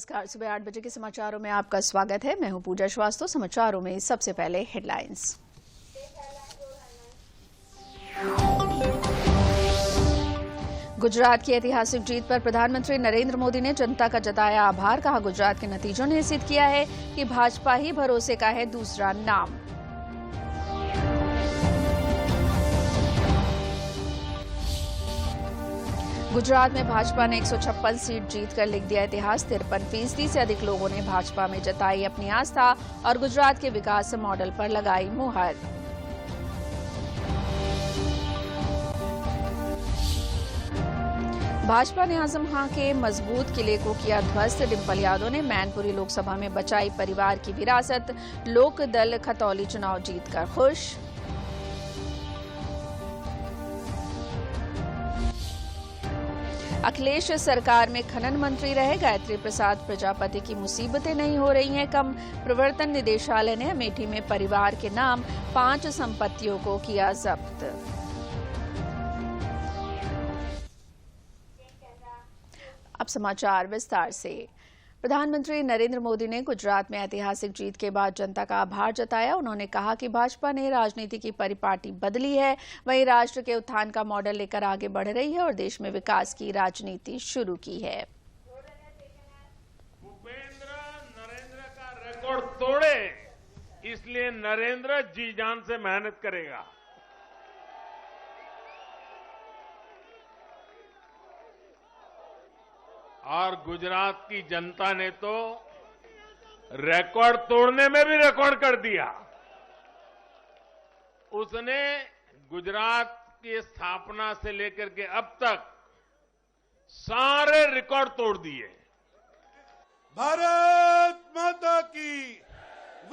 नमस्कार। सुबह 8 बजे के समाचारों में आपका स्वागत है। मैं हूं पूजा श्रीवास्तव। समाचारों में सबसे पहले हेडलाइंस। गुजरात की ऐतिहासिक जीत पर प्रधानमंत्री नरेंद्र मोदी ने जनता का जताया आभार। कहा, गुजरात के नतीजों ने सिद्ध किया है कि भाजपा ही भरोसे का है दूसरा नाम। गुजरात में भाजपा ने 156 सीट जीतकर लिख दिया इतिहास। 53% से अधिक लोगों ने भाजपा में जताई अपनी आस्था और गुजरात के विकास मॉडल पर लगाई मुहर। भाजपा ने आजम खां के मजबूत किले को किया ध्वस्त। डिंपल यादव ने मैनपुरी लोकसभा में बचाई परिवार की विरासत। लोक दल खतौली चुनाव जीतकर खुश। अखिलेश सरकार में खनन मंत्री रहे। गायत्री प्रसाद प्रजापति की मुसीबतें नहीं हो रही हैं कम। प्रवर्तन निदेशालय ने अमेठी में परिवार के नाम 5 संपत्तियों को किया जब्त। अब समाचार विस्तार से। प्रधानमंत्री नरेंद्र मोदी ने गुजरात में ऐतिहासिक जीत के बाद जनता का आभार जताया। उन्होंने कहा कि भाजपा ने राजनीति की परिपाटी बदली है, वहीं राष्ट्र के उत्थान का मॉडल लेकर आगे बढ़ रही है और देश में विकास की राजनीति शुरू की है। भूपेंद्र नरेंद्र का रिकॉर्ड तोड़े, इसलिए नरेंद्र जी जान से मेहनत करेगा। और गुजरात की जनता ने तो रिकॉर्ड तोड़ने में भी रिकॉर्ड कर दिया। उसने गुजरात की स्थापना से लेकर के अब तक सारे रिकॉर्ड तोड़ दिए। भारत माता की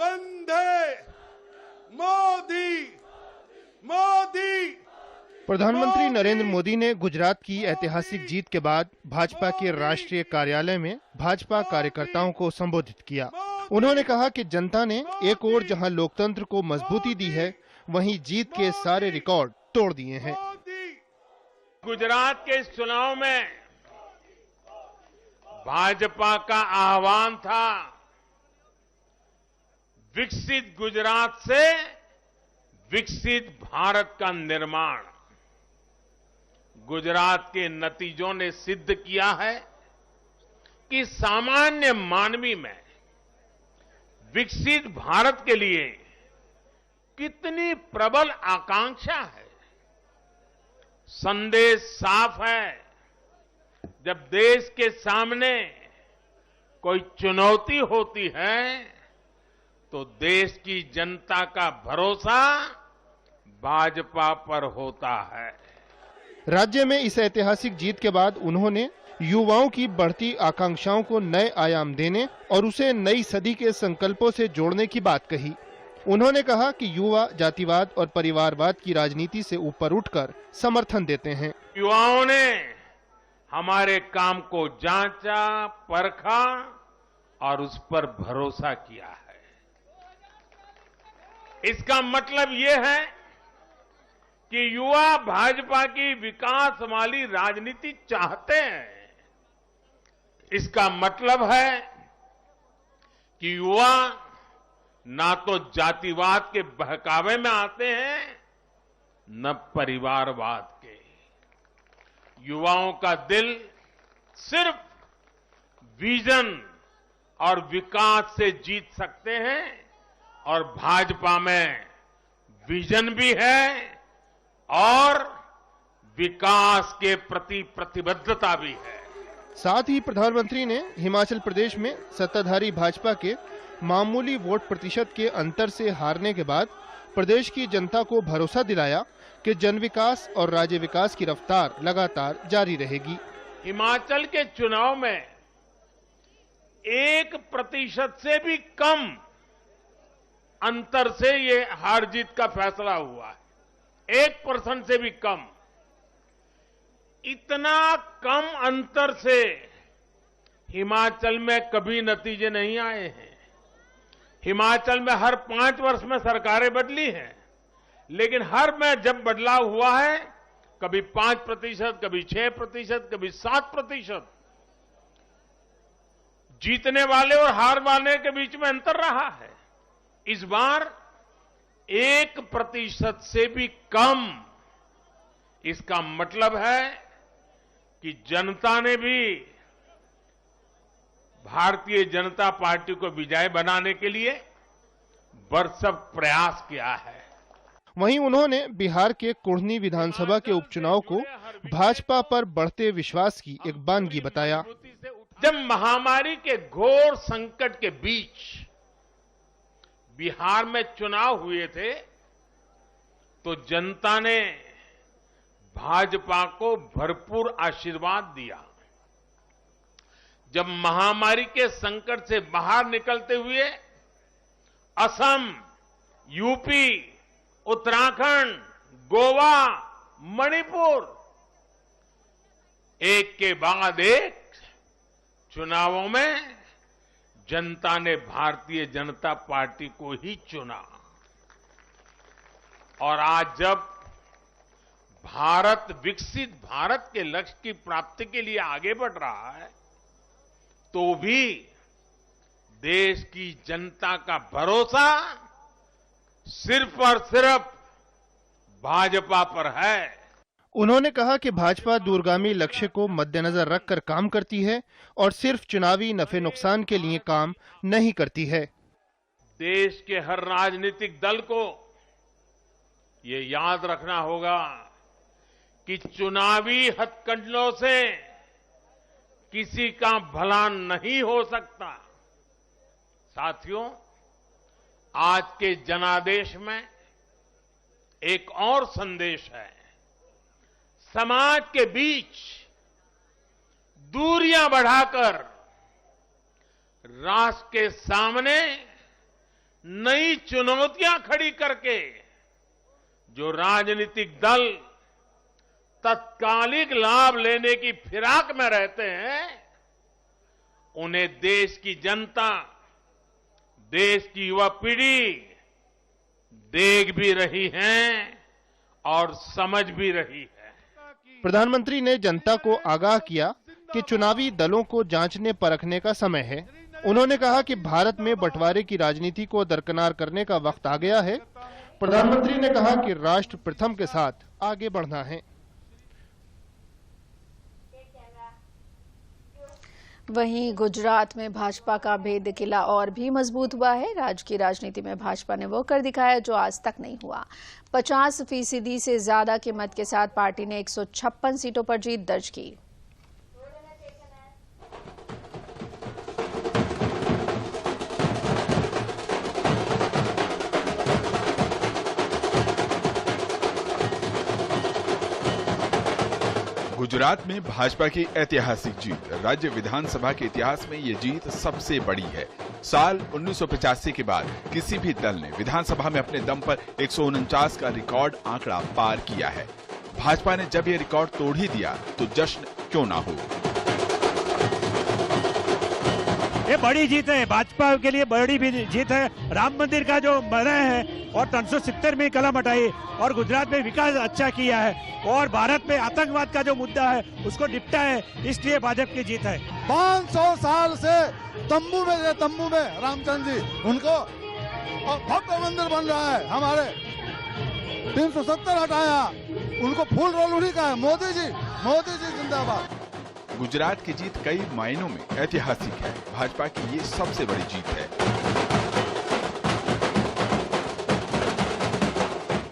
वंदे मोदी मोदी। प्रधानमंत्री नरेंद्र मोदी ने गुजरात की ऐतिहासिक जीत के बाद भाजपा के राष्ट्रीय कार्यालय में भाजपा कार्यकर्ताओं को संबोधित किया। उन्होंने कहा कि जनता ने एक ओर जहां लोकतंत्र को मजबूती दी है, वहीं जीत के सारे रिकॉर्ड तोड़ दिए हैं। गुजरात के इस चुनाव में भाजपा का आह्वान था, विकसित गुजरात से विकसित भारत का निर्माण। गुजरात के नतीजों ने सिद्ध किया है कि सामान्य मानवी में विकसित भारत के लिए कितनी प्रबल आकांक्षा है। संदेश साफ है, जब देश के सामने कोई चुनौती होती है तो देश की जनता का भरोसा भाजपा पर होता है। राज्य में इस ऐतिहासिक जीत के बाद उन्होंने युवाओं की बढ़ती आकांक्षाओं को नए आयाम देने और उसे नई सदी के संकल्पों से जोड़ने की बात कही। उन्होंने कहा कि युवा जातिवाद और परिवारवाद की राजनीति से ऊपर उठकर समर्थन देते हैं। युवाओं ने हमारे काम को जांचा, परखा और उस पर भरोसा किया है। इसका मतलब ये है कि युवा भाजपा की विकास वाली राजनीति चाहते हैं। इसका मतलब है कि युवा ना तो जातिवाद के बहकावे में आते हैं, न परिवारवाद के। युवाओं का दिल सिर्फ विजन और विकास से जीत सकते हैं और भाजपा में विजन भी है और विकास के प्रति प्रतिबद्धता भी है। साथ ही प्रधानमंत्री ने हिमाचल प्रदेश में सत्ताधारी भाजपा के मामूली वोट प्रतिशत के अंतर से हारने के बाद प्रदेश की जनता को भरोसा दिलाया कि जन विकास और राज्य विकास की रफ्तार लगातार जारी रहेगी। हिमाचल के चुनाव में 1% से भी कम अंतर से ये हार जीत का फैसला हुआ है। 1% से भी कम। इतना कम अंतर से हिमाचल में कभी नतीजे नहीं आए हैं। हिमाचल में हर 5 वर्ष में सरकारें बदली हैं, लेकिन हर में जब बदलाव हुआ है, कभी 5%, कभी 6%, कभी 7%। जीतने वाले और हार वाले के बीच में अंतर रहा है। इस बार 1% से भी कम। इसका मतलब है कि जनता ने भी भारतीय जनता पार्टी को विजयी बनाने के लिए भरसक प्रयास किया है। वहीं उन्होंने बिहार के कुढ़नी विधानसभा के उपचुनाव को भाजपा पर बढ़ते विश्वास की एक बानगी बताया। जब महामारी के घोर संकट के बीच बिहार में चुनाव हुए थे तो जनता ने भाजपा को भरपूर आशीर्वाद दिया। जब महामारी के संकट से बाहर निकलते हुए असम, यूपी, उत्तराखंड, गोवा, मणिपुर एक के बाद एक चुनावों में जनता ने भारतीय जनता पार्टी को ही चुना। और आज जब भारत विकसित भारत के लक्ष्य की प्राप्ति के लिए आगे बढ़ रहा है तो भी देश की जनता का भरोसा सिर्फ और सिर्फ भाजपा पर है। उन्होंने कहा कि भाजपा दूरगामी लक्ष्य को मद्देनजर रखकर काम करती है और सिर्फ चुनावी नफे नुकसान के लिए काम नहीं करती है। देश के हर राजनीतिक दल को ये याद रखना होगा कि चुनावी हथकंडों से किसी का भला नहीं हो सकता। साथियों, आज के जनादेश में एक और संदेश है। समाज के बीच दूरियां बढ़ाकर राष्ट्र के सामने नई चुनौतियां खड़ी करके जो राजनीतिक दल तत्कालिक लाभ लेने की फिराक में रहते हैं उन्हें देश की जनता, देश की युवा पीढ़ी देख भी रही है और समझ भी रही है। प्रधानमंत्री ने जनता को आगाह किया कि चुनावी दलों को जांचने परखने का समय है। उन्होंने कहा कि भारत में बंटवारे की राजनीति को दरकिनार करने का वक्त आ गया है। प्रधानमंत्री ने कहा कि राष्ट्र प्रथम के साथ आगे बढ़ना है। वहीं गुजरात में भाजपा का भेद किला और भी मजबूत हुआ है। राज्य की राजनीति में भाजपा ने वो कर दिखाया जो आज तक नहीं हुआ। 50% से ज्यादा के मत के साथ पार्टी ने 156 सीटों पर जीत दर्ज की। गुजरात में भाजपा की ऐतिहासिक जीत। राज्य विधानसभा के इतिहास में ये जीत सबसे बड़ी है। साल 1985 के बाद किसी भी दल ने विधानसभा में अपने दम पर 149 का रिकॉर्ड आंकड़ा पार किया है। भाजपा ने जब ये रिकॉर्ड तोड़ ही दिया तो जश्न क्यों ना हो। ये बड़ी जीत है, भाजपा के लिए बड़ी भी जीत है। राम मंदिर का जो बना है और 370 में कलम हटाई और गुजरात में विकास अच्छा किया है और भारत में आतंकवाद का जो मुद्दा है उसको निपटा है, इसलिए भाजपा की जीत है। 500 साल से तंबू में रामचंद्र जी उनको भव्य मंदिर बन रहा है। हमारे 370 हटाया, उनको फूल रोलुड़ी का है। मोदी जी जिंदाबाद। गुजरात की जीत कई मायनों में ऐतिहासिक है। भाजपा की ये सबसे बड़ी जीत है।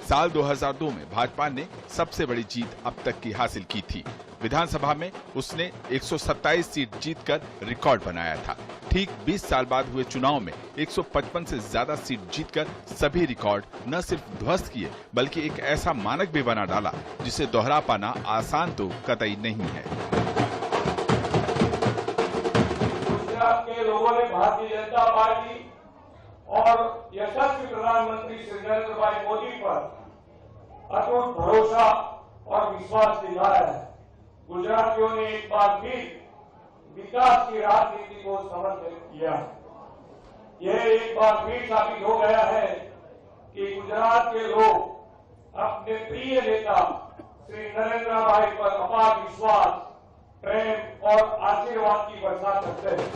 साल 2002 में भाजपा ने सबसे बड़ी जीत अब तक की हासिल की थी। विधानसभा में उसने 127 सीट जीतकर रिकॉर्ड बनाया था। ठीक 20 साल बाद हुए चुनाव में 155 से ज्यादा सीट जीतकर सभी रिकॉर्ड न सिर्फ ध्वस्त किए बल्कि एक ऐसा मानक भी बना डाला जिसे दोहरा पाना आसान तो कतई नहीं है। गुजरात के लोगों ने भारतीय जनता पार्टी और यशस्वी प्रधानमंत्री श्री नरेंद्र भाई मोदी पर अटूट भरोसा और विश्वास दिखाया है। गुजरातियों ने एक बार फिर विकास की राजनीति को समर्थित किया है। यह एक बार फिर साबित हो गया है कि गुजरात के लोग अपने प्रिय नेता श्री नरेंद्र भाई पर अपार विश्वास, प्रेम और आशीर्वाद की वर्षा करते हैं।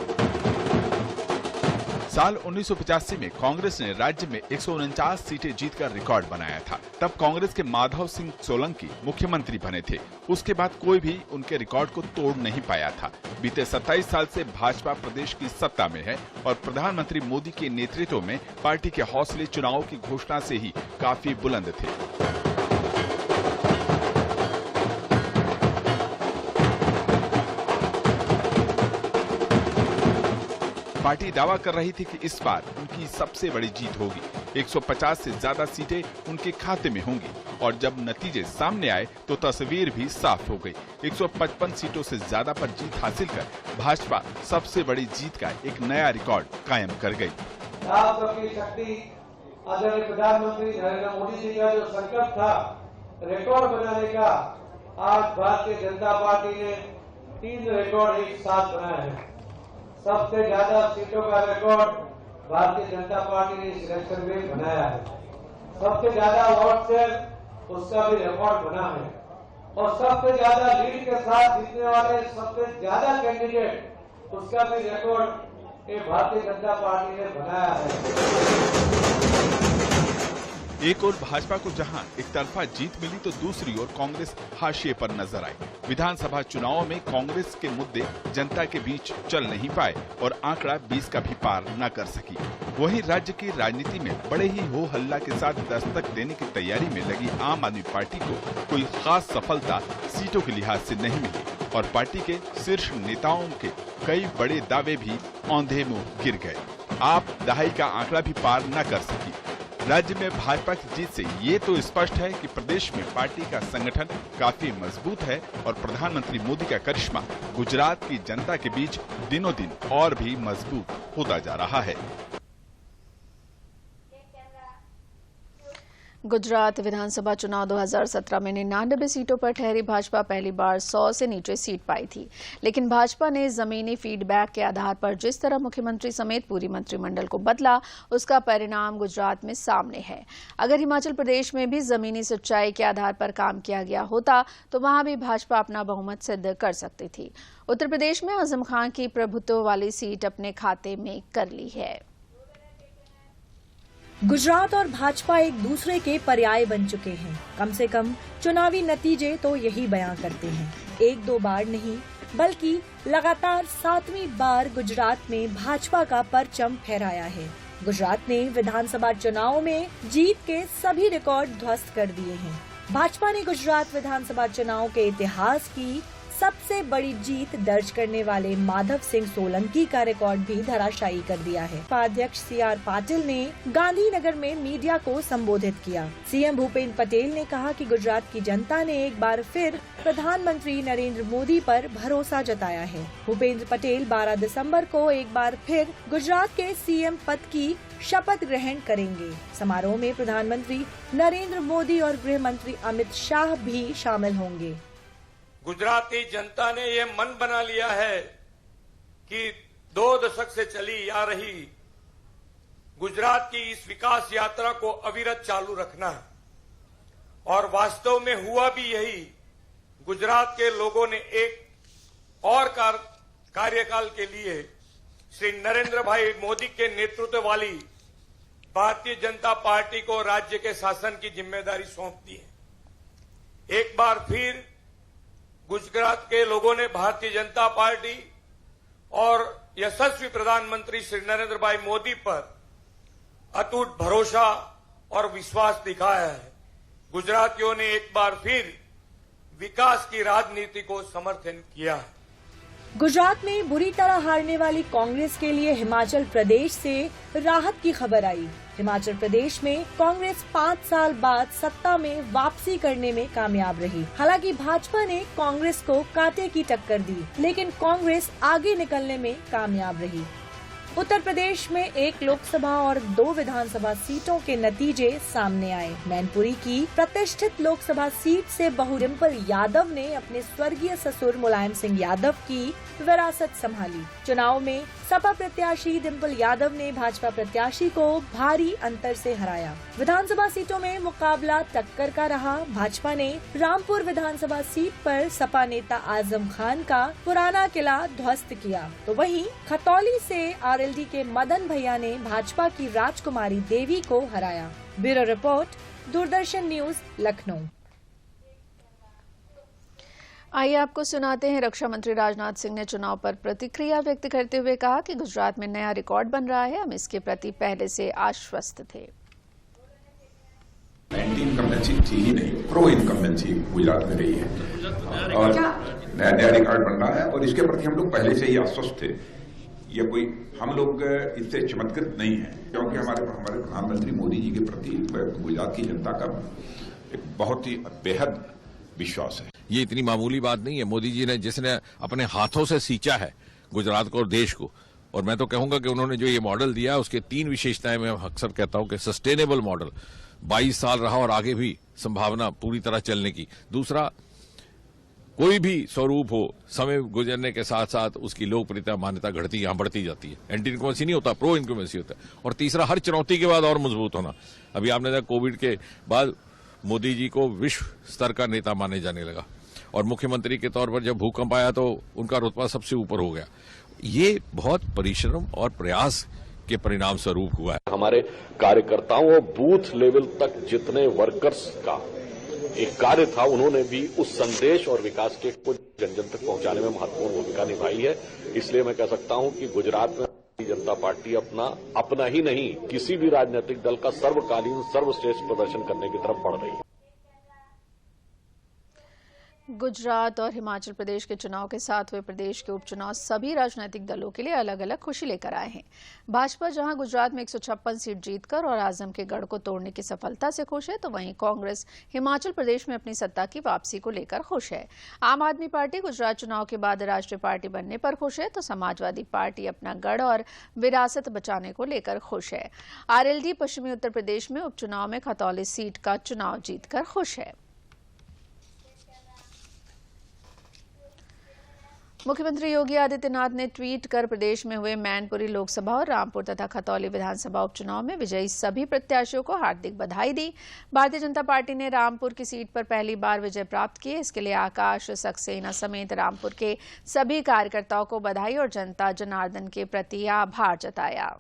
साल 1985 में कांग्रेस ने राज्य में 149 सीटें जीतकर रिकॉर्ड बनाया था। तब कांग्रेस के माधव सिंह सोलंकी मुख्यमंत्री बने थे। उसके बाद कोई भी उनके रिकॉर्ड को तोड़ नहीं पाया था। बीते 27 साल से भाजपा प्रदेश की सत्ता में है और प्रधानमंत्री मोदी के नेतृत्व में पार्टी के हौसले चुनाव की घोषणा से ही काफी बुलंद थे। पार्टी दावा कर रही थी कि इस बार उनकी सबसे बड़ी जीत होगी। 150 से ज्यादा सीटें उनके खाते में होंगी और जब नतीजे सामने आए तो तस्वीर भी साफ हो गई। 155 सीटों से ज्यादा पर जीत हासिल कर भाजपा सबसे बड़ी जीत का एक नया रिकॉर्ड कायम कर गई। आप सबकी शक्ति आदरणीय प्रधानमंत्री नरेंद्र मोदी जी का जो संकल्प था रिकॉर्ड बनाने का, आज भारतीय जनता पार्टी ने 3 रिकॉर्ड एक साथ बनाए हैं। सबसे ज्यादा सीटों का रिकॉर्ड भारतीय जनता पार्टी ने इस इलेक्शन में बनाया है। सबसे ज्यादा वोट शेयर उसका भी रिकॉर्ड बना है और सबसे ज्यादा लीड के साथ जीतने वाले सबसे ज्यादा कैंडिडेट उसका भी रिकॉर्ड ये भारतीय जनता पार्टी ने बनाया है। एक ओर भाजपा को जहां एक तरफा जीत मिली तो दूसरी ओर कांग्रेस हाशिए पर नजर आई। विधानसभा चुनावों में कांग्रेस के मुद्दे जनता के बीच चल नहीं पाए और आंकड़ा 20 का भी पार न कर सकी। वहीं राज्य की राजनीति में बड़े ही हो हल्ला के साथ दस्तक देने की तैयारी में लगी आम आदमी पार्टी को कोई खास सफलता सीटों के लिहाज से नहीं मिली और पार्टी के शीर्ष नेताओं के कई बड़े दावे भी औंधे मुंह गिर गए। आप दहाई का आंकड़ा भी पार न कर सकी। राज्य में भाजपा की जीत से ये तो स्पष्ट है कि प्रदेश में पार्टी का संगठन काफी मजबूत है और प्रधानमंत्री मोदी का करिश्मा गुजरात की जनता के बीच दिनों दिन और भी मजबूत होता जा रहा है। गुजरात विधानसभा चुनाव 2017 में 99 सीटों पर ठहरी भाजपा पहली बार 100 से नीचे सीट पाई थी, लेकिन भाजपा ने जमीनी फीडबैक के आधार पर जिस तरह मुख्यमंत्री समेत पूरी मंत्रिमंडल को बदला, उसका परिणाम गुजरात में सामने है। अगर हिमाचल प्रदेश में भी जमीनी सच्चाई के आधार पर काम किया गया होता तो वहां भी भाजपा अपना बहुमत सिद्ध कर सकती थी। उत्तर प्रदेश में आजम खान की प्रभुत्व वाली सीट अपने खाते में कर ली है। गुजरात और भाजपा एक दूसरे के पर्याय बन चुके हैं। कम से कम चुनावी नतीजे तो यही बयां करते हैं। 1-2 बार नहीं बल्कि लगातार 7वीं बार गुजरात में भाजपा का परचम फहराया है। गुजरात ने विधानसभा चुनाव में जीत के सभी रिकॉर्ड ध्वस्त कर दिए हैं। भाजपा ने गुजरात विधानसभा चुनाव के इतिहास की सबसे बड़ी जीत दर्ज करने वाले माधव सिंह सोलंकी का रिकॉर्ड भी धराशायी कर दिया है। उपाध्यक्ष CR पाटिल ने गांधीनगर में मीडिया को संबोधित किया। CM भूपेंद्र पटेल ने कहा कि गुजरात की जनता ने एक बार फिर प्रधानमंत्री नरेंद्र मोदी पर भरोसा जताया है। भूपेंद्र पटेल 12 दिसंबर को एक बार फिर गुजरात के CM पद की शपथ ग्रहण करेंगे। समारोह में प्रधानमंत्री नरेंद्र मोदी और गृह मंत्री अमित शाह भी शामिल होंगे। गुजराती जनता ने ये मन बना लिया है कि 2 दशक से चली आ रही गुजरात की इस विकास यात्रा को अविरत चालू रखना है और वास्तव में हुआ भी यही। गुजरात के लोगों ने एक और कार्यकाल के लिए श्री नरेंद्र भाई मोदी के नेतृत्व वाली भारतीय जनता पार्टी को राज्य के शासन की जिम्मेदारी सौंप दी है। एक बार फिर गुजरात के लोगों ने भारतीय जनता पार्टी और यशस्वी प्रधानमंत्री श्री नरेंद्र भाई मोदी पर अटूट भरोसा और विश्वास दिखाया है। गुजरातियों ने एक बार फिर विकास की राजनीति को समर्थन किया है। गुजरात में बुरी तरह हारने वाली कांग्रेस के लिए हिमाचल प्रदेश से राहत की खबर आई। हिमाचल प्रदेश में कांग्रेस 5 साल बाद सत्ता में वापसी करने में कामयाब रही। हालांकि भाजपा ने कांग्रेस को कांटे की टक्कर दी, लेकिन कांग्रेस आगे निकलने में कामयाब रही। उत्तर प्रदेश में 1 लोकसभा और 2 विधानसभा सीटों के नतीजे सामने आए। मैनपुरी की प्रतिष्ठित लोकसभा सीट से बहू डिंपल यादव ने अपने स्वर्गीय ससुर मुलायम सिंह यादव की विरासत संभाली। चुनाव में सपा प्रत्याशी डिम्पल यादव ने भाजपा प्रत्याशी को भारी अंतर से हराया। विधानसभा सीटों में मुकाबला टक्कर का रहा। भाजपा ने रामपुर विधानसभा सीट पर सपा नेता आजम खान का पुराना किला ध्वस्त किया, तो वहीं खतौली से आरएलडी के मदन भैया ने भाजपा की राजकुमारी देवी को हराया। Bureau report, Doordarshan news, Lucknow. आइए आपको सुनाते हैं रक्षा मंत्री राजनाथ सिंह ने चुनाव पर प्रतिक्रिया व्यक्त करते हुए कहा कि गुजरात में नया रिकॉर्ड बन रहा है, हम इसके प्रति पहले से आश्वस्त थे। एंटी इनकम्बेंसी थी ही नहीं, प्रो इनकम्बेंसी गुजरात में रही है और नया रिकॉर्ड बन रहा है और इसके प्रति हम लोग पहले से ही आश्वस्त थे। ये कोई हम लोग इससे चमत्कृत नहीं है, क्योंकि हमारे प्रधानमंत्री मोदी जी के प्रति गुजरात की जनता का एक बहुत ही बेहद विश्वास है। ये इतनी मामूली बात नहीं है। मोदी जी ने जिसने अपने हाथों से सींचा है गुजरात को और देश को, और मैं तो कहूंगा कि उन्होंने जो ये मॉडल दिया उसके 3 विशेषताएं मैं अक्सर कहता हूं कि सस्टेनेबल मॉडल 22 साल रहा और आगे भी संभावना पूरी तरह चलने की। दूसरा, कोई भी स्वरूप हो, समय गुजरने के साथ साथ उसकी लोकप्रियता मान्यता घटती यहां बढ़ती जाती है। एंटी इनकम्बेंसी नहीं होता, प्रो इनकम्बेंसी होता है। और तीसरा, हर चुनौती के बाद और मजबूत होना। अभी आपने देखा कोविड के बाद मोदी जी को विश्व स्तर का नेता माने जाने लगा और मुख्यमंत्री के तौर पर जब भूकंप आया तो उनका रुतबा सबसे ऊपर हो गया। ये बहुत परिश्रम और प्रयास के परिणाम स्वरूप हुआ है। हमारे कार्यकर्ताओं और बूथ लेवल तक जितने वर्कर्स का एक कार्य था, उन्होंने भी उस संदेश और विकास के को जन जन तक पहुंचाने में महत्वपूर्ण भूमिका निभाई है। इसलिए मैं कह सकता हूं कि गुजरात में भारतीय जनता पार्टी अपना ही नहीं, किसी भी राजनीतिक दल का सर्वकालीन सर्वश्रेष्ठ प्रदर्शन करने की तरफ बढ़ रही है। गुजरात और हिमाचल प्रदेश के चुनाव के साथ हुए प्रदेश के उपचुनाव सभी राजनीतिक दलों के लिए अलग अलग खुशी लेकर आए हैं। भाजपा जहां गुजरात में 156 सीट जीतकर और आजम के गढ़ को तोड़ने की सफलता से खुश है, तो वहीं कांग्रेस हिमाचल प्रदेश में अपनी सत्ता की वापसी को लेकर खुश है। आम आदमी पार्टी गुजरात चुनाव के बाद राष्ट्रीय पार्टी बनने पर खुश है, तो समाजवादी पार्टी अपना गढ़ और विरासत बचाने को लेकर खुश है। आरएलडी पश्चिमी उत्तर प्रदेश में उपचुनाव में खतौली सीट का चुनाव जीतकर खुश है। मुख्यमंत्री योगी आदित्यनाथ ने ट्वीट कर प्रदेश में हुए मैनपुरी लोकसभा और रामपुर तथा खतौली विधानसभा उपचुनाव में विजयी सभी प्रत्याशियों को हार्दिक बधाई दी। भारतीय जनता पार्टी ने रामपुर की सीट पर पहली बार विजय प्राप्त की। इसके लिए आकाश सक्सेना समेत रामपुर के सभी कार्यकर्ताओं को बधाई और जनता जनार्दन के प्रति आभार जताया।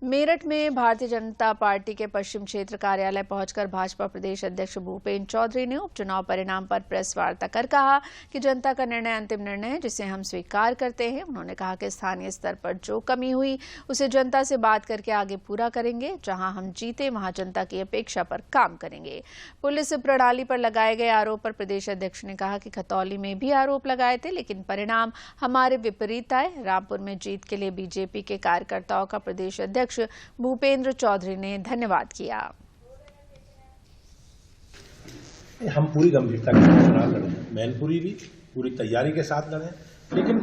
मेरठ में भारतीय जनता पार्टी के पश्चिम क्षेत्र कार्यालय पहुंचकर भाजपा प्रदेश अध्यक्ष भूपेन्द्र चौधरी ने उपचुनाव परिणाम पर प्रेस वार्ता कर कहा कि जनता का निर्णय अंतिम निर्णय है, जिसे हम स्वीकार करते हैं। उन्होंने कहा कि स्थानीय स्तर पर जो कमी हुई उसे जनता से बात करके आगे पूरा करेंगे। जहां हम जीते वहां जनता की अपेक्षा पर काम करेंगे। पुलिस प्रणाली पर लगाए गए आरोप पर प्रदेश अध्यक्ष ने कहा कि खतौली में भी आरोप लगाए थे, लेकिन परिणाम हमारे विपरीत आए। रामपुर में जीत के लिए बीजेपी के कार्यकर्ताओं का प्रदेश अध्यक्ष भूपेन्द्र चौधरी ने धन्यवाद किया। हम पूरी गंभीरता के साथ चुनाव लड़े, मैनपुरी भी पूरी तैयारी के साथ लड़े, लेकिन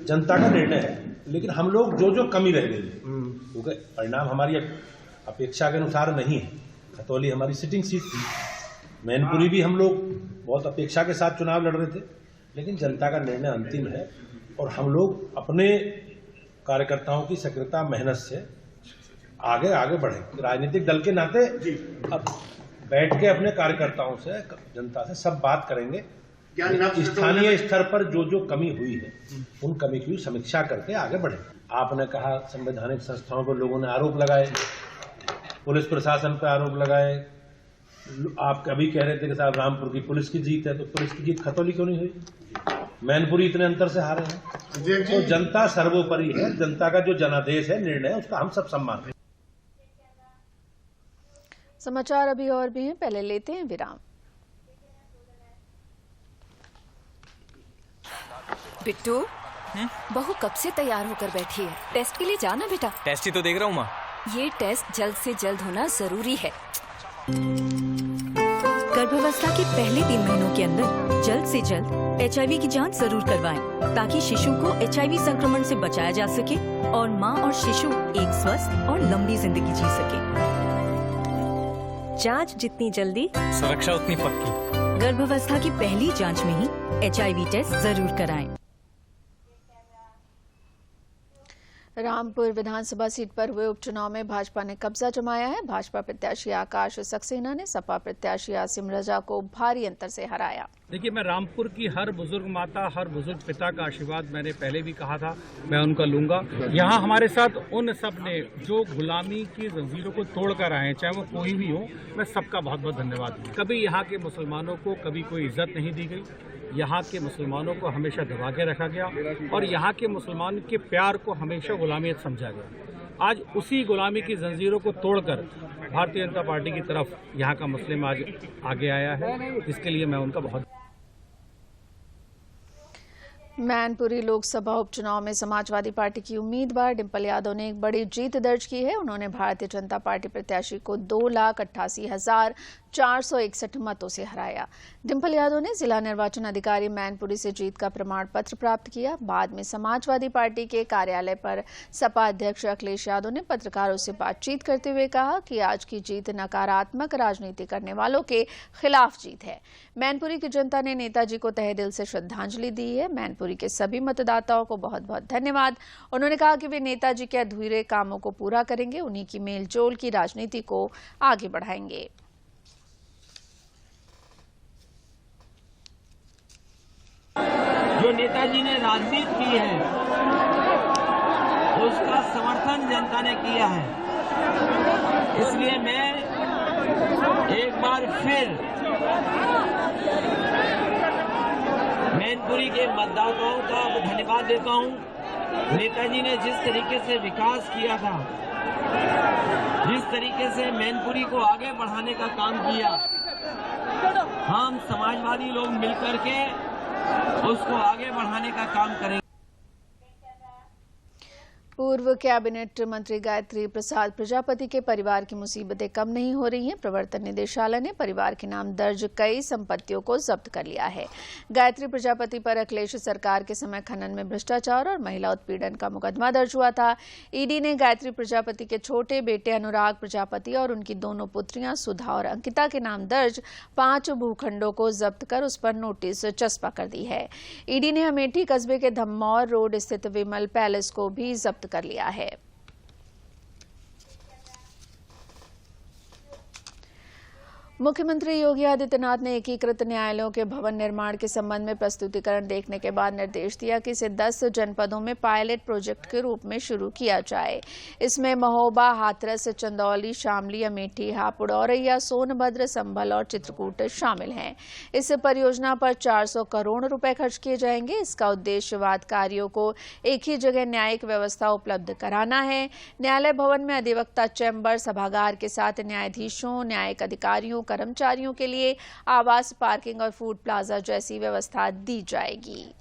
जनता का निर्णय है। लेकिन हम लोग जो कमी रह गई क्योंकि परिणाम हमारी अपेक्षा के अनुसार नहीं है। खतौली हमारी सिटिंग सीट थी, मैनपुरी भी हम लोग बहुत अपेक्षा के साथ चुनाव लड़ रहे थे, लेकिन जनता का निर्णय अंतिम है और हम लोग अपने कार्यकर्ताओं की सक्रियता मेहनत से आगे बढ़े। राजनीतिक दल के नाते अब बैठ के अपने कार्यकर्ताओं से, जनता से सब बात करेंगे। स्थानीय स्तर पर जो कमी हुई है उन कमी की समीक्षा करके आगे बढ़े। आपने कहा संवैधानिक संस्थाओं पर लोगों ने आरोप लगाए, पुलिस प्रशासन पर आरोप लगाए। आप अभी कह रहे थे कि साहब रामपुर की पुलिस की जीत है, तो पुलिस की जीत खतौली क्यों नहीं हुई? मैनपुरी इतने अंतर से हारे हैं। तो जनता सर्वोपरि है, जनता का जो जनादेश है, निर्णय है, उसका हम सब सम्मान करें। समाचार अभी और भी हैं, पहले लेते हैं विराम। बिट्टू, बहू कब से तैयार होकर बैठी है? टेस्ट के लिए जाना बेटा। टेस्ट ही तो देख रहा हूँ माँ। ये टेस्ट जल्द से जल्द होना जरूरी है। गर्भावस्था के पहले 3 महीनों के अंदर जल्द से जल्द HIV की जांच जरूर करवाएं, ताकि शिशु को HIV संक्रमण से बचाया जा सके और माँ और शिशु एक स्वस्थ और लंबी जिंदगी जी सके। जांच जितनी जल्दी, सुरक्षा उतनी पक्की। गर्भावस्था की पहली जांच में ही HIV टेस्ट जरूर कराएं। रामपुर विधानसभा सीट पर हुए उपचुनाव में भाजपा ने कब्जा जमाया है। भाजपा प्रत्याशी आकाश सक्सेना ने सपा प्रत्याशी आसिम रजा को भारी अंतर से हराया। देखिए, मैं रामपुर की हर बुजुर्ग माता, हर बुजुर्ग पिता का आशीर्वाद मैंने पहले भी कहा था, मैं उनका लूंगा। यहाँ हमारे साथ उन सब ने जो गुलामी की जंजीरों को तोड़ कर आए हैं, चाहे वो कोई भी हो, मैं सबका बहुत बहुत धन्यवाद दूं। कभी यहाँ के मुसलमानों को कभी कोई इज्जत नहीं दी गई, यहाँ के मुसलमानों को हमेशा दबा के रखा गया और यहाँ के मुसलमान के प्यार को हमेशा गुलामियत समझा गया। आज उसी गुलामी की जंजीरों को तोड़कर भारतीय जनता पार्टी की तरफ यहाँ का मुस्लिम आज आगे आया है, जिसके लिए मैं उनका बहुत। मैनपुरी लोकसभा उपचुनाव में समाजवादी पार्टी की उम्मीदवार डिंपल यादव ने एक बड़ी जीत दर्ज की है। उन्होंने भारतीय जनता पार्टी प्रत्याशी को 2,88,461 मतों से हराया। डिंपल यादव ने जिला निर्वाचन अधिकारी मैनपुरी से जीत का प्रमाण पत्र प्राप्त किया। बाद में समाजवादी पार्टी के कार्यालय पर सपा अध्यक्ष अखिलेश यादव ने पत्रकारों से बातचीत करते हुए कहा कि आज की जीत नकारात्मक राजनीति करने वालों के खिलाफ जीत है। मैनपुरी की जनता ने नेताजी को तहे दिल से श्रद्धांजलि दी है। मैनपुरी के सभी मतदाताओं को बहुत बहुत धन्यवाद। उन्होंने कहा कि वे नेताजी के अधूरे कामों को पूरा करेंगे, उन्हीं की मेलजोल की राजनीति को आगे बढ़ाएंगे। जो नेताजी ने राजनीति की है उसका समर्थन जनता ने किया है, इसलिए मैं एक बार फिर मैनपुरी के मतदाताओं का धन्यवाद देता हूं। नेताजी ने जिस तरीके से विकास किया था, जिस तरीके से मैनपुरी को आगे बढ़ाने का काम किया, हम समाजवादी लोग मिलकर के उसको आगे बढ़ाने का काम करेंगे। पूर्व कैबिनेट मंत्री गायत्री प्रसाद प्रजापति के परिवार की मुसीबतें कम नहीं हो रही हैं। प्रवर्तन निदेशालय ने परिवार के नाम दर्ज कई संपत्तियों को जब्त कर लिया है। गायत्री प्रजापति पर अखिलेश सरकार के समय खनन में भ्रष्टाचार और महिला उत्पीड़न का मुकदमा दर्ज हुआ था। ईडी ने गायत्री प्रजापति के छोटे बेटे अनुराग प्रजापति और उनकी दोनों पुत्रियां सुधा और अंकिता के नाम दर्ज 5 भूखंडों को जब्त कर उस पर नोटिस चस्पा कर दी है। ईडी ने अमेठी कस्बे के धम्मौर रोड स्थित विमल पैलेस को भी जब्त कर लिया है। मुख्यमंत्री योगी आदित्यनाथ ने एकीकृत न्यायालयों के भवन निर्माण के संबंध में प्रस्तुतिकरण देखने के बाद निर्देश दिया कि इसे 10 जनपदों में पायलट प्रोजेक्ट के रूप में शुरू किया जाए। इसमें महोबा, हाथरस, चंदौली, शामली, अमेठी, हापुड़, औरैया, सोनभद्र, संभल और चित्रकूट शामिल हैं। इस परियोजना पर 400 करोड़ रुपए खर्च किए जाएंगे। इसका उद्देश्य वादकारियों को एक ही जगह न्यायिक व्यवस्था उपलब्ध कराना है। न्यायालय भवन में अधिवक्ता चैम्बर, सभागार के साथ न्यायाधीशों, न्यायिक अधिकारियों, कर्मचारियों के लिए आवास, पार्किंग और फूड प्लाजा जैसी व्यवस्था दी जाएगी।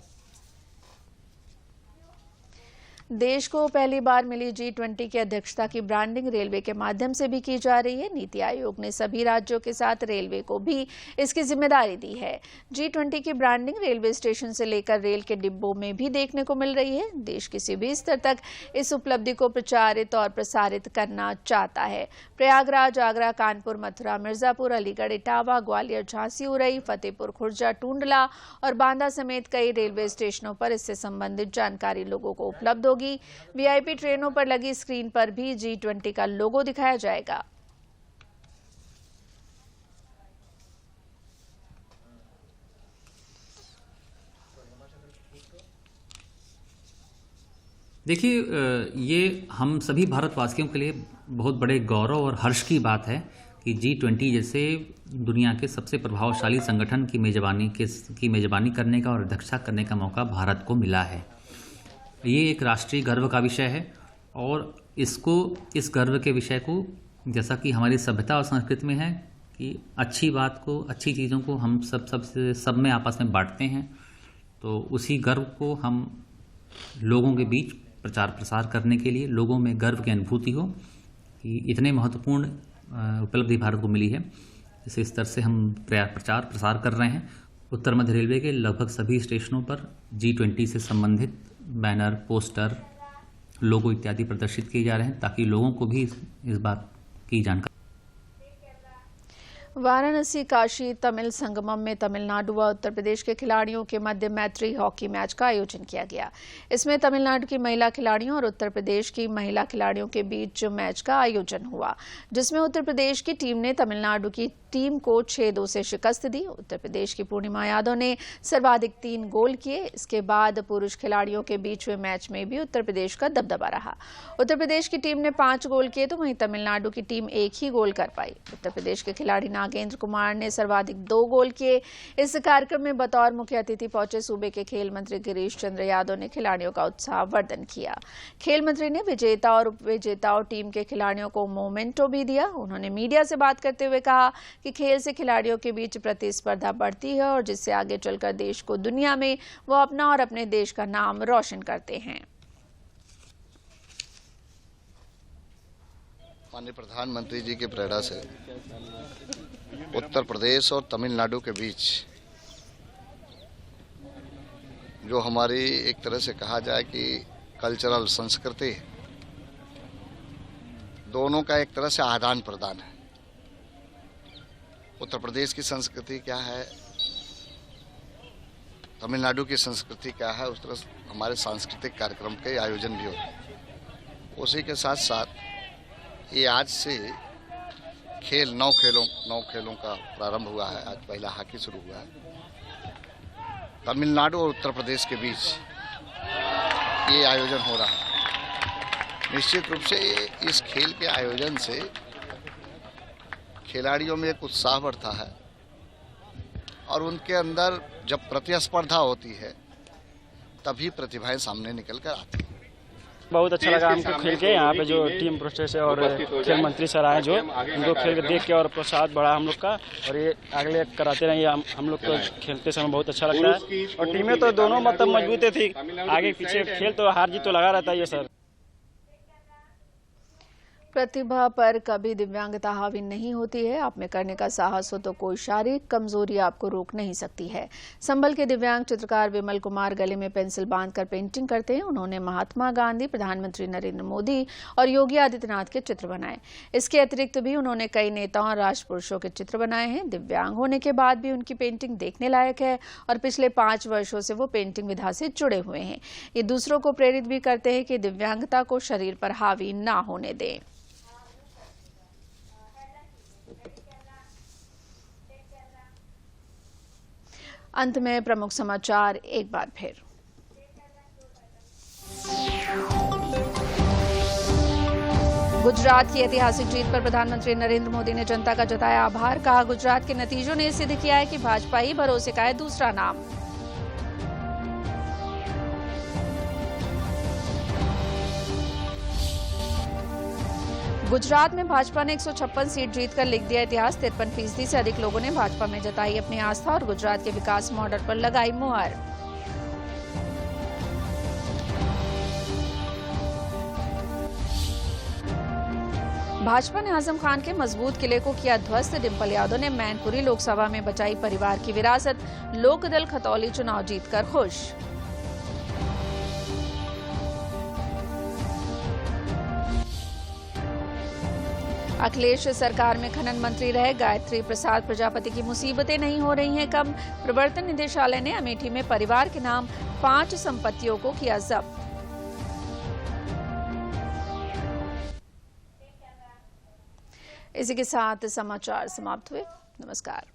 देश को पहली बार मिली G20 की अध्यक्षता की ब्रांडिंग रेलवे के माध्यम से भी की जा रही है। नीति आयोग ने सभी राज्यों के साथ रेलवे को भी इसकी जिम्मेदारी दी है। G20 की ब्रांडिंग रेलवे स्टेशन से लेकर रेल के डिब्बों में भी देखने को मिल रही है। देश किसी भी स्तर तक इस उपलब्धि को प्रचारित और प्रसारित करना चाहता है। प्रयागराज, आगरा, कानपुर, मथुरा, मिर्जापुर, अलीगढ़, इटावा, ग्वालियर, झांसी, उरई, फतेहपुर, खुर्जा, टूंडला और बांदा समेत कई रेलवे स्टेशनों पर इससे संबंधित जानकारी लोगों को उपलब्ध होगी। वीआईपी ट्रेनों पर लगी स्क्रीन पर भी G20 का लोगो दिखाया जाएगा। देखिए, ये हम सभी भारतवासियों के लिए बहुत बड़े गौरव और हर्ष की बात है कि G20 जैसे दुनिया के सबसे प्रभावशाली संगठन की मेजबानी करने का और अध्यक्षता करने का मौका भारत को मिला है। ये एक राष्ट्रीय गर्व का विषय है और इस गर्व के विषय को, जैसा कि हमारी सभ्यता और संस्कृति में है कि अच्छी बात को, अच्छी चीज़ों को हम सब में आपस में बांटते हैं, तो उसी गर्व को हम लोगों के बीच प्रचार प्रसार करने के लिए, लोगों में गर्व की अनुभूति हो कि इतने महत्वपूर्ण उपलब्धि भारत को मिली है, इस स्तर से हम प्रचार प्रसार कर रहे हैं। उत्तर मध्य रेलवे के लगभग सभी स्टेशनों पर G20 से संबंधित बैनर, पोस्टर, लोगो इत्यादि प्रदर्शित किए जा रहे हैं ताकि लोगों को भी इस बात की जानकारी। वाराणसी काशी तमिल संगमम में तमिलनाडु व उत्तर प्रदेश के खिलाड़ियों के मध्य मैत्री हॉकी मैच का आयोजन किया गया। इसमें तमिलनाडु की महिला खिलाड़ियों और उत्तर प्रदेश की महिला खिलाड़ियों के बीच मैच का आयोजन हुआ, जिसमें उत्तर प्रदेश की टीम ने तमिलनाडु की टीम को 6-2 से शिकस्त दी। उत्तर प्रदेश की पूर्णिमा यादव ने सर्वाधिक 3 गोल किए। इसके बाद पुरुष खिलाड़ियों के बीच हुए मैच में भी उत्तर प्रदेश का दबदबा रहा। उत्तर प्रदेश की टीम ने 5 गोल किए तो वहीं तमिलनाडु की टीम 1 ही गोल कर पाई। उत्तर प्रदेश के खिलाड़ी नागेंद्र कुमार ने सर्वाधिक 2 गोल किए। इस कार्यक्रम में बतौर मुख्य अतिथि पहुंचे सूबे के खेल मंत्री गिरीश चंद्र यादव ने खिलाड़ियों का उत्साहवर्धन किया। खेल मंत्री ने विजेता और उपविजेताओं टीम के खिलाड़ियों को मोमेंटो भी दिया। उन्होंने मीडिया से बात करते हुए कहा कि खेल से खिलाड़ियों के बीच प्रतिस्पर्धा बढ़ती है और जिससे आगे चलकर देश को दुनिया में वो अपना और अपने देश का नाम रोशन करते हैं। माननीय प्रधानमंत्री जी की प्रेरणा से उत्तर प्रदेश और तमिलनाडु के बीच जो हमारी एक तरह से कहा जाए कि कल्चरल संस्कृति, दोनों का एक तरह से आदान प्रदान है। उत्तर प्रदेश की संस्कृति क्या है, तमिलनाडु की संस्कृति क्या है, उस तरह हमारे सांस्कृतिक कार्यक्रम के आयोजन भी होते हैं। उसी के साथ साथ ये आज से खेल 9 खेलों का प्रारंभ हुआ है। आज पहला हॉकी शुरू हुआ है। तमिलनाडु और उत्तर प्रदेश के बीच ये आयोजन हो रहा है। निश्चित रूप से इस खेल के आयोजन से खिलाड़ियों में एक उत्साह बढ़ता है और उनके अंदर जब प्रतिस्पर्धा होती है तभी प्रतिभाएं सामने निकल कर आती हैं। बहुत अच्छा लगा हमको खेल के। यहाँ पे जो टीम प्रोसेस और खेल मंत्री सर आए जो उनको खेल के देख के और प्रोत्साहन बढ़ा हम लोग का, और ये अगले कराते रहेंगे। हम लोग को खेलते समय बहुत अच्छा लगता है और टीमें तो दोनों मतलब मजबूत थी, आगे पीछे खेल तो हार जीत तो लगा रहता है। ये सर प्रतिभा पर कभी दिव्यांगता हावी नहीं होती है। आप में करने का साहस हो तो कोई शारीरिक कमजोरी आपको रोक नहीं सकती है। संभल के दिव्यांग चित्रकार विमल कुमार गले में पेंसिल बांधकर पेंटिंग करते हैं। उन्होंने महात्मा गांधी, प्रधानमंत्री नरेंद्र मोदी और योगी आदित्यनाथ के चित्र बनाए। इसके अतिरिक्त भी उन्होंने कई नेताओं और राष्ट्रपुरुषों के चित्र बनाए हैं। दिव्यांग होने के बाद भी उनकी पेंटिंग देखने लायक है और पिछले 5 वर्षों से वो पेंटिंग विधा से जुड़े हुए हैं। ये दूसरों को प्रेरित भी करते हैं कि दिव्यांगता को शरीर पर हावी ना होने दें। अंत में प्रमुख समाचार एक बार फिर। गुजरात की ऐतिहासिक जीत पर प्रधानमंत्री नरेंद्र मोदी ने जनता का जताया आभार। कहा, गुजरात के नतीजों ने सिद्ध किया है कि भाजपा ही भरोसे का है दूसरा नाम। गुजरात में भाजपा ने 156 सीट जीतकर लिख दिया इतिहास। 53% से अधिक लोगों ने भाजपा में जताई अपनी आस्था और गुजरात के विकास मॉडल पर लगाई मुहर। भाजपा ने आजम खान के मजबूत किले को किया ध्वस्त। डिंपल यादव ने मैनपुरी लोकसभा में बचाई परिवार की विरासत। लोकदल खतौली चुनाव जीतकर खुश। अखिलेश सरकार में खनन मंत्री रहे गायत्री प्रसाद प्रजापति की मुसीबतें नहीं हो रही हैं कम। प्रवर्तन निदेशालय ने अमेठी में परिवार के नाम 5 संपत्तियों को किया जब्त। इसी के साथ समाचार समाप्त हुए। नमस्कार।